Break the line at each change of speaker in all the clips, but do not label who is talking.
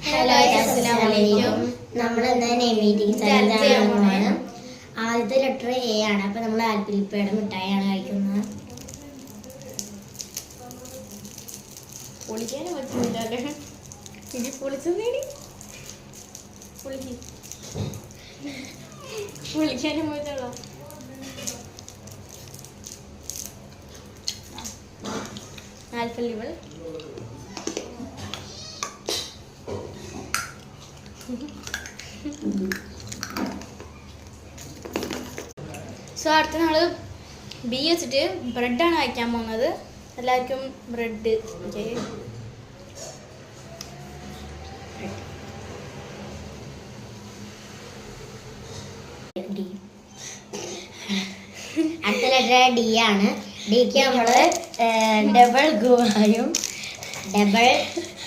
Hello അസ്സലാമലൈക്കും. നമ്മൾ ഇന്ന് മീറ്റിംഗ് ചലഞ്ചാണ്. ആദ്യത്തെ ലെറ്റർ എ ആണ്. അപ്പൊ നമ്മൾ ആൽപ്പിലിപ്പയുടെ മിഠായിയാണ് കഴിക്കുന്നത്.
പൊളിക്കാനും പറ്റുന്നില്ല. ഇനി പൊളിച്ചേടി പൊളിക്കാനും പറ്റുള്ളൂ. ആൽഫലിവൾ സോ അടുത്ത നാള് ബി വെച്ചിട്ട് ബ്രെഡാണ് കഴിക്കാൻ പോകുന്നത്. എല്ലാവർക്കും ബ്രെഡ്. ഓക്കെ,
അടുത്ത ലെറ്റർ ഡി ആണ്. ഡിക്ക് നമ്മള് ഡബിൾ ഗുവായും ഡബിൾ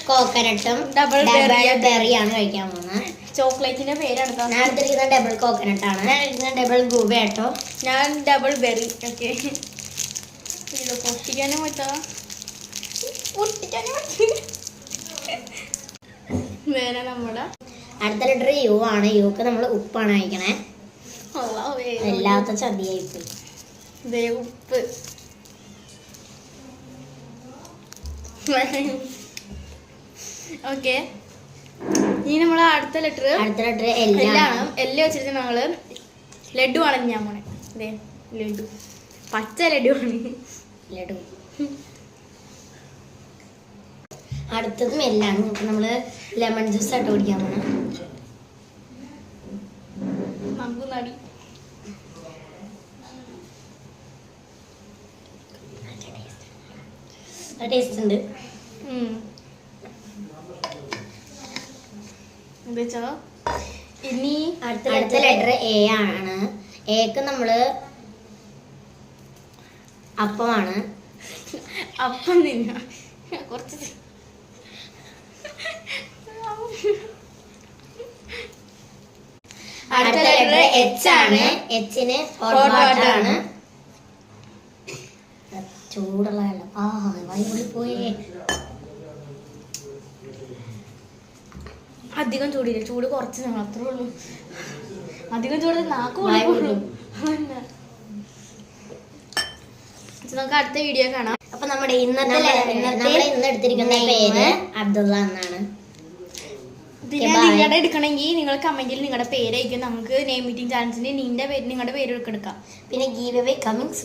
കോക്കനട്ടും
ഡബിൾ
ബെറിയാണ് കഴിക്കാൻ പോകുന്നത്.
ചോക്ലേറ്റിന്റെ പേരാണ്.
ഞാൻ എടുത്തിരിക്കുന്നത് ഡബിൾ കോക്കനട്ട് ആണ്. ഞാൻ എടുക്കുന്നത് ഡബിൾ ഗുവ കേട്ടോ.
ഞാൻ ഡബിൾ ബെറി. ഓക്കെ, പൊട്ടിക്കാനും പറ്റാ വേറെ നമ്മുടെ
അടുത്ത ലെറ്റർ യു ആണ്. യുക്ക് നമ്മൾ ഉപ്പാണ് കഴിക്കണേ. എല്ലാത്ത ചതിയായിപ്പോയി.
ഉപ്പ്. ഓക്കെ, ഇനി നമ്മൾ അടുത്ത ലെറ്റർ എല്ലാണ്. എല്ലാം വെച്ചിട്ട് ഞങ്ങള് ലഡു ആണ് ഞാൻ പോണേ. അതെ, ലഡു, പച്ച ലഡു ആണ്.
ലഡു അടുത്തതും എല്ലാം നമ്മള് ലെമൺ ജ്യൂസ് ആയിട്ട് കുടിക്കാൻ പോണം.
നമുക്ക് നടി
ടേസ്റ്റ് ഉണ്ട്.
ഇനി
അടുത്ത ലെറ്റർ എ ആണ്. എക്ക് നമ്മള് അപ്പമാണ്.
അപ്പം തിന്ന കുറച്ച്.
അടുത്ത ലെറ്റർ എച്ച് ആണ്. എച്ചിന് ഹോട്ട് വാട്ടർ ആണ്. ചൂടുള്ള വെള്ളം. വൈകുള്ളി പോയേ.
അധികം ചൂടില്ല, ചൂട് കുറച്ച് അത്രേ ഉള്ളൂ. അധികം ചൂട് നാക്ക് പൊളിക്കുള്ളൂ. നമുക്ക് അടുത്ത വീഡിയോ കാണാം.
അപ്പൊ നമ്മുടെ ഇന്ന് എടുത്തിരിക്കുന്ന പേര് അബ്ദുള്ള എന്നാണ്.
പിന്നെ നിങ്ങളുടെ എടുക്കണമെങ്കിൽ നിങ്ങൾ കമന്റിൽ നിങ്ങളുടെ പേര് അയക്കും. നമുക്ക് നെയിം മീറ്റിംഗ് ചാലഞ്ചിന് നിങ്ങളുടെ പേര് എടുക്കാം.
പിന്നെ ഗീവ് അവേ കമ്മിങ്.